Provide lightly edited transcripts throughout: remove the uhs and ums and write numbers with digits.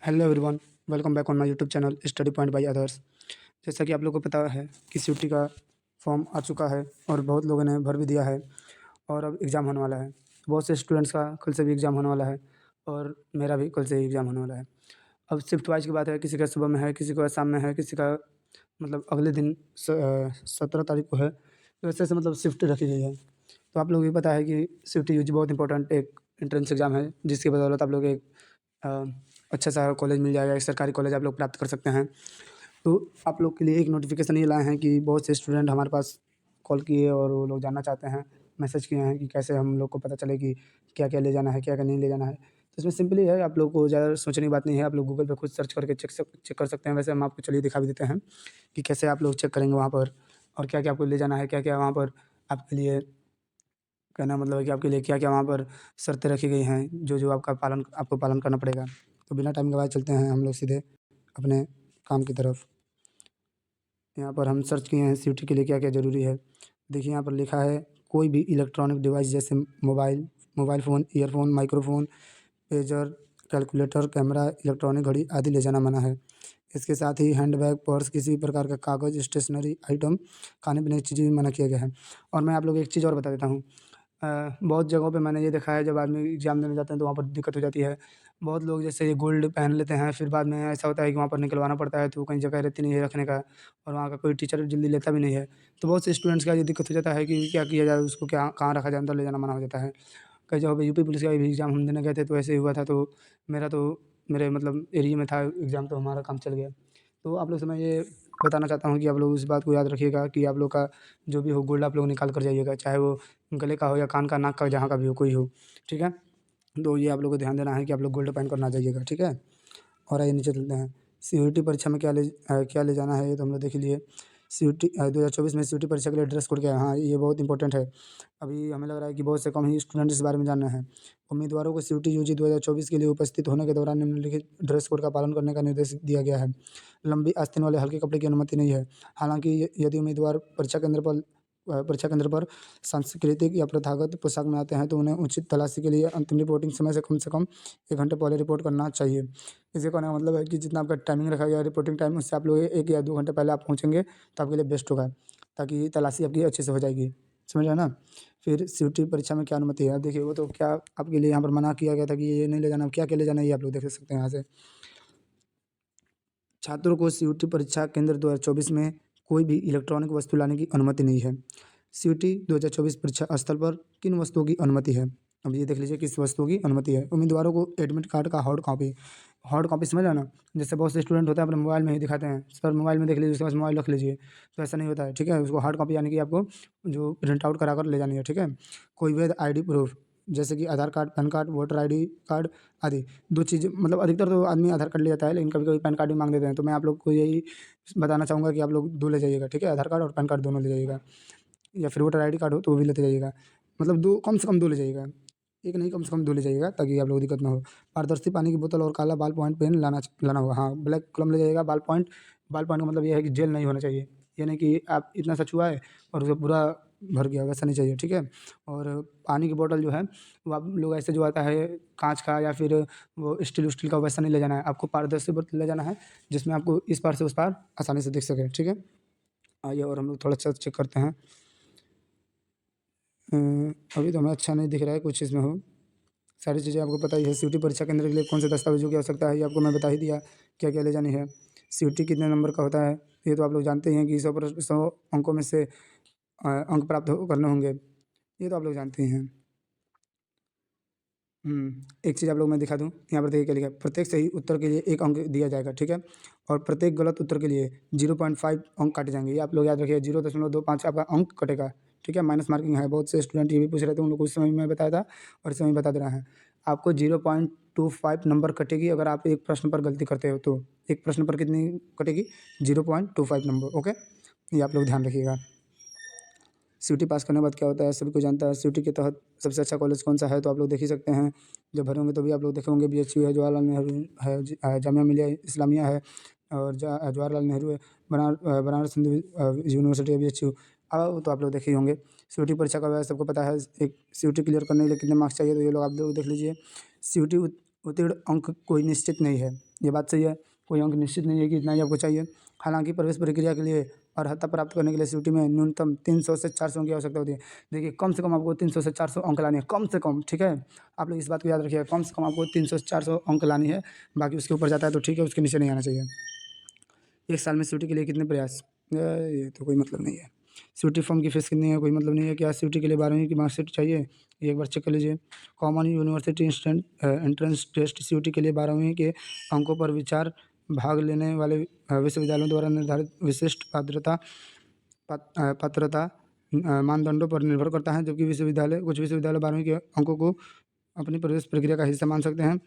Hello everyone, welcome back on my YouTube channel study point by others. जैसा कि आप लोगों को पता है कि सीयूटी का फॉर्म आ चुका है और बहुत लोगों ने भर भी दिया है और अब एग्ज़ाम होने वाला है। बहुत से स्टूडेंट्स का कल से भी एग्ज़ाम होने वाला है और मेरा भी कल से ही एग्ज़ाम होने वाला है। अब शिफ्ट वाइज़ की बात है, किसी का सुबह में है, किसी का शाम में है, किसी का मतलब अगले दिन 17 तारीख को है। तो ऐसे-ऐसे मतलब शिफ्ट रखी गई है। तो आप लोगों को भी पता है कि शिफ्ट यूजी बहुत इंपॉर्टेंट एक एंट्रेंस एग्ज़ाम है, जिसकी बदौलत आप लोग एक अ, अच्छा सा कॉलेज मिल जाएगा, एक सरकारी कॉलेज आप लोग प्राप्त कर सकते हैं। तो आप लोग के लिए एक नोटिफ़िकेशन ये लाए हैं कि बहुत से स्टूडेंट हमारे पास कॉल किए और वो लोग जानना चाहते हैं, मैसेज किए हैं कि कैसे हम लोग को पता चले कि क्या-क्या ले जाना है, क्या-क्या नहीं ले जाना है। तो इसमें सिंपली है, आप लोग को ज़्यादा सोचने की बात नहीं है, आप लोग गूगल पे खुद सर्च करके चेक कर सकते हैं। वैसे हम आपको चलिए दिखा भी देते हैं कि कैसे आप लोग चेक करेंगे वहाँ पर और क्या-क्या आपको ले जाना है, क्या-क्या वहाँ पर आपके लिए कहना मतलब है कि आपके लिए क्या-क्या वहाँ पर शर्तें रखी गई हैं, जो-जो आपको पालन करना पड़ेगा। तो बिना टाइम गँवाए चलते हैं हम लोग सीधे अपने काम की तरफ। यहाँ पर हम सर्च किए हैं सीयूटी के लिए क्या-क्या ज़रूरी है। देखिए यहाँ पर लिखा है कोई भी इलेक्ट्रॉनिक डिवाइस जैसे mobile phone, earphone, microphone, pager, calculator, camera, electronic घड़ी आदि ले जाना मना है। इसके साथ ही हैंडबैग, पर्स, किसी भी प्रकार का कागज़, स्टेशनरी आइटम, खाने-पीने की चीज़ें भी मना किया गया है। और मैं आप लोग को एक चीज़ और बता देता हूँ। बहुत जगहों पे मैंने ये देखा है, जब आदमी एग्ज़ाम देने जाते हैं तो वहाँ पर दिक्कत हो जाती है। बहुत लोग जैसे ये गोल्ड पहन लेते हैं, फिर बाद में ऐसा होता है कि वहाँ पर निकलवाना पड़ता है, तो कहीं जगह रहती नहीं है रखने का और वहाँ का कोई टीचर जल्दी लेता भी नहीं है। तो बहुत से स्टूडेंट्स का ये दिक्कत हो जाता है कि क्या किया जाए, उसको क्या कहाँ रखा जाए, अंदर ले जाना मना हो जाता है। कई जगहों पे यूपी पुलिस का भी एग्ज़ाम हम देने गए थे, तो ऐसे ही हुआ था। तो मेरा तो मेरे मतलब एरिया में था एग्ज़ाम, तो हमारा काम चल गया। तो आप लोग से मैं ये बताना चाहता हूँ कि आप लोग इस बात को याद रखिएगा कि आप लोग का जो भी हो गोल्ड आप लोग निकाल कर जाइएगा, चाहे वो गले का हो या कान का, नाक का, जहाँ का भी हो, कोई हो, ठीक है? तो ये आप लोग को ध्यान देना है कि आप लोग गोल्ड पहन कर ना जाइएगा, ठीक है? और आइए नीचे चलते हैं। सीयूईटी परीक्षा में क्या ले जाना है, ये तो हम लोग देख ही लिए। सीयूईटी 2024 में सीयूईटी परीक्षा के लिए ड्रेस कोड क्या है? हाँ, ये बहुत इंपॉर्टेंट है। अभी हमें लग रहा है कि बहुत से कम ही स्टूडेंट इस बारे में जान रहे हैं। उम्मीदवारों को सीयूईटी यूजी 2024 के लिए उपस्थित होने के दौरान निम्नलिखित ड्रेस कोड का पालन करने का निर्देश दिया गया है। लंबी आस्तीन वाले हल्के कपड़े की अनुमति नहीं है। हालाँकि यदि उम्मीदवार परीक्षा केंद्र पर सांस्कृतिक या प्रथागत पोशाक में आते हैं, तो उन्हें उचित तलाशी के लिए अंतिम रिपोर्टिंग समय से कम 1 घंटे पहले रिपोर्ट करना चाहिए। इसके कहने का मतलब है कि जितना आपका टाइमिंग रखा गया है रिपोर्टिंग टाइम, उससे आप लोग 1 या 2 घंटे पहले आप पहुँचेंगे, तो आपके लिए बेस्ट होगा, ताकि तलाशी आपकी अच्छे से हो जाएगी। समझ रहे हैं ना? फिर सीयूईटी परीक्षा में क्या अनुमति है? अब देखिए, वो तो क्या आपके लिए यहाँ पर मना किया गया था कि ये नहीं ले जाना, अब क्या-क्या ले जाना है, ये आप लोग देख सकते हैं यहाँ से। छात्रों को सीयूईटी परीक्षा केंद्र 2024 में कोई भी इलेक्ट्रॉनिक वस्तु लाने की अनुमति नहीं है। सीयूईटी 2024 परीक्षा स्थल पर किन वस्तुओं की अनुमति है? अब ये देख लीजिए किस वस्तुओं की अनुमति है। उम्मीदवारों को एडमिट कार्ड का हार्ड कॉपी समझ रहे हैं ना? जैसे बहुत से स्टूडेंट होते हैं अपने मोबाइल में ही दिखाते हैं, सर मोबाइल में देख लीजिए, उसके पास मोबाइल रख लीजिए, तो ऐसा नहीं होता है, ठीक है? उसको हार्ड कॉपी यानी कि आपको जो प्रिंट आउट करा कर ले जानी है, ठीक है? कोई वैध आईडी प्रूफ जैसे कि Aadhaar card, PAN card, voter ID card आदि। 2 चीज़ मतलब अधिकतर तो आदमी आधार कार्ड ले जाता है, लेकिन कभी-कभी पैन कार्ड भी माँग देते हैं। तो मैं आप लोग को यही बताना चाहूँगा कि आप लोग 2 ले जाइएगा, ठीक है? आधार कार्ड और पैन कार्ड दोनों ले जाइएगा, या फिर वोटर आईडी कार्ड हो तो वो भी लेते जाइएगा। मतलब 2 कम से कम 2 ले जाइएगा। 1 नहीं, कम से कम 2 ले जाइएगा, ताकि आप लोगों को दिक्कत ना हो। पारदर्शी पानी की बोतल और काला बॉल पॉइंट पेन लाना होगा। हाँ, ब्लैक कलम ले जाइएगा। बॉल पॉइंट का मतलब ये है कि जेल नहीं होना चाहिए। ये नहीं कि आप इतना सा छुआए और उसमें पूरा भर गया, वैसा नहीं चाहिए, ठीक है? और पानी की बोतल जो है, वो आप लोग ऐसे जो आता है काँच का या फिर वो स्टील-उस्टील का, वैसा नहीं ले जाना है। आपको पारदर्शी बोतल ले जाना है, जिसमें आपको इस पार से उस पार आसानी से दिख सके, ठीक है? आइए और हम लोग थोड़ा-सा चेक करते हैं। अभी तो हमें अच्छा नहीं दिख रहा है कुछ इसमें हो। सारी चीज़ें आपको पता ही है। सीयूईटी परीक्षा केंद्र के लिए कौन से दस्तावेज़ों की आवश्यकता है, ये आपको मैं बता ही दिया, क्या-क्या ले जानी है। सीयूईटी कितने नंबर का होता है, ये तो आप लोग जानते ही हैं कि 100 अंकों में से अंक प्राप्त हो करने होंगे, ये तो आप लोग जानते ही हैं। एक चीज़ आप लोग मैं दिखा दूँ, यहाँ पर देखिए क्या लिखा है, प्रत्येक सही उत्तर के लिए 1 अंक दिया जाएगा, ठीक है? और प्रत्येक गलत उत्तर के लिए 0.5 अंक काटे जाएँगे, ये आप लोग याद रखिए, 0.25 आपका अंक कटेगा, ठीक है? माइनस मार्किंग है, बहुत से स्टूडेंट ये भी पूछ रहे थे, उन लोगों को उस समय मैं बताया था और इस समय बता दे रहा है। आपको 0.25 नंबर कटेगी अगर आप एक प्रश्न पर गलती करते हो तो। एक प्रश्न पर कितनी कटेगी? 0.25 नंबर, ओके? ये आप लोग ध्यान रखिएगा। सीयूटी पास करने के बाद क्या होता है, सभी कोई जानता है। सीयूटी के तहत सबसे अच्छा कॉलेज कौन-सा है, तो आप लोग देख ही सकते हैं। जब भरे तो भी आप लोग देखे होंगे, बीएचयू है, जवाहरलाल नेहरू है, जामिया मिलिया इस्लामिया है और जवाहरलाल नेहरू है, बनारस हिंदू यूनिवर्सिटी है बीएचयू। वो तो आप लोग देखे ही होंगे। सीयूटी परीक्षा का वैसे सबको पता है। एक सीयूटी क्लियर करने के लिए कितने मार्क्स चाहिए, तो ये लोग आप लोग देख लीजिए। सीयूटी उत्तीर्ण अंक कोई निश्चित नहीं है। ये बात सही है, कोई अंक निश्चित नहीं है कि इतना ही आपको चाहिए। हालांकि प्रवेश प्रक्रिया के लिए अर्हता प्राप्त करने के लिए सीयूटी में न्यूनतम 300 से 400 अंक की आवश्यकता होती है। देखिए कम से कम आपको 300 से 400 अंक लानी है, कम से कम, ठीक है। आप लोग इस बात को याद रखिएगा, कम से कम आपको 300 से 400 अंक लानी है। बाकी उसके ऊपर जाता है तो ठीक है, उसके नीचे नहीं आना चाहिए। एक साल में सीयूटी के लिए कितने प्रयास, ये तो कोई मतलब नहीं है। सीयूटी फॉर्म की फीस कितनी है, कोई मतलब नहीं है। क्या सीयूटी के लिए 12वीं की मार्कशीट चाहिए, ये एक बार चेक कर लीजिए। Common university instant entrance test CUET के लिए 12वीं के अंकों पर विचार भाग लेने वाले विश्वविद्यालयों द्वारा निर्धारित विशिष्ट पात्रता मानदंडों पर निर्भर करता है। जबकि कुछ विश्वविद्यालय 12वीं के अंकों को अपनी प्रवेश प्रक्रिया का हिस्सा मान सकते हैं,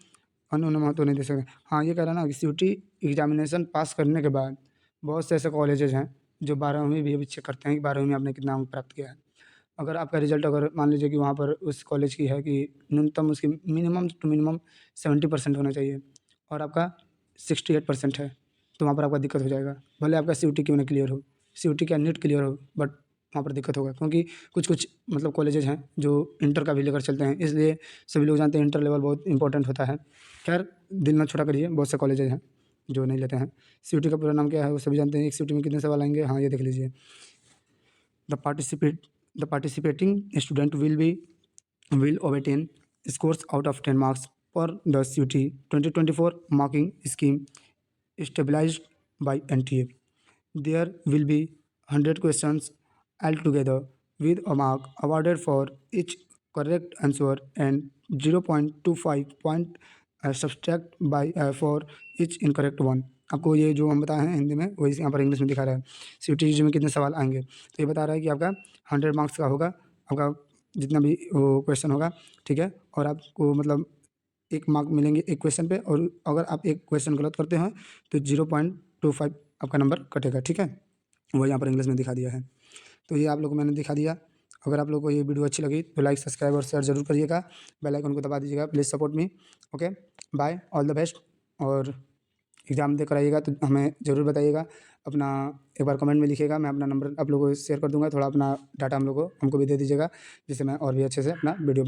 अन्य उन्हें महत्व नहीं दे सकते। हाँ, ये कह रहा है ना कि सीयूटी एग्जामिनेशन पास करने के बाद बहुत से ऐसे कॉलेजेस हैं जो 12वीं भी अभी चेक करते हैं कि 12वीं में आपने कितना अंक प्राप्त किया है। अगर आपका रिजल्ट, अगर मान लीजिए कि वहाँ पर उस कॉलेज की है कि न्यूनतम उसकी मिनिमम टू मिनिमम 70% होना चाहिए और आपका 68% है, तो वहाँ पर आपका दिक्कत हो जाएगा। भले आपका सीयूटी क्यों ना क्लियर हो, सीयूटी क्या नीट क्लियर हो, बट वहाँ पर दिक्कत होगा। क्योंकि कुछ कुछ मतलब कॉलेजेस हैं जो इंटर का भी लेकर चलते हैं, इसलिए सभी लोग जानते हैं इंटर लेवल बहुत इंपॉर्टेंट होता है। खैर, दिल ना छोटा करिए, बहुत से कॉलेजेस हैं जो नहीं लेते हैं। सीयूटी का पूरा नाम क्या है वो सभी जानते हैं। एक सीयूटी में कितने सवाल आएंगे, हाँ ये देख लीजिए। The participating student will obtain scores out of 10 marks per the CUT 2024 marking scheme stabilized by NTA. There will be 100 questions altogether, with a mark awarded for each correct answer and 0.25 point subtract by for each incorrect one. आपको ये जो हम बताए हैं हिंदी में वही यहाँ पर इंग्लिश में दिखा रहा है। सीयूटी में कितने सवाल आएंगे, तो ये बता रहा है कि आपका 100 मार्क्स का होगा, आपका जितना भी वो क्वेश्चन होगा, ठीक है। और आपको मतलब 1 मार्क मिलेंगे एक क्वेश्चन पे, और अगर आप एक क्वेश्चन गलत करते हैं तो 0.25 आपका नंबर कटेगा, ठीक है। वो यहाँ पर इंग्लिश में दिखा दिया है। तो ये आप लोग को मैंने दिखा दिया। अगर आप लोग को ये वीडियो अच्छी लगी तो लाइक, सब्सक्राइब और शेयर जरूर करिएगा। बेल आइकन को दबा दीजिएगा। Please support me. Okay, bye, all the best. और एग्ज़ाम देकर आइएगा तो हमें ज़रूर बताइएगा। अपना एक बार कमेंट में लिखिएगा, मैं अपना नंबर आप लोगों को शेयर कर दूँगा। थोड़ा अपना डाटा हमको भी दे दीजिएगा, जिससे मैं और भी अच्छे से अपना वीडियो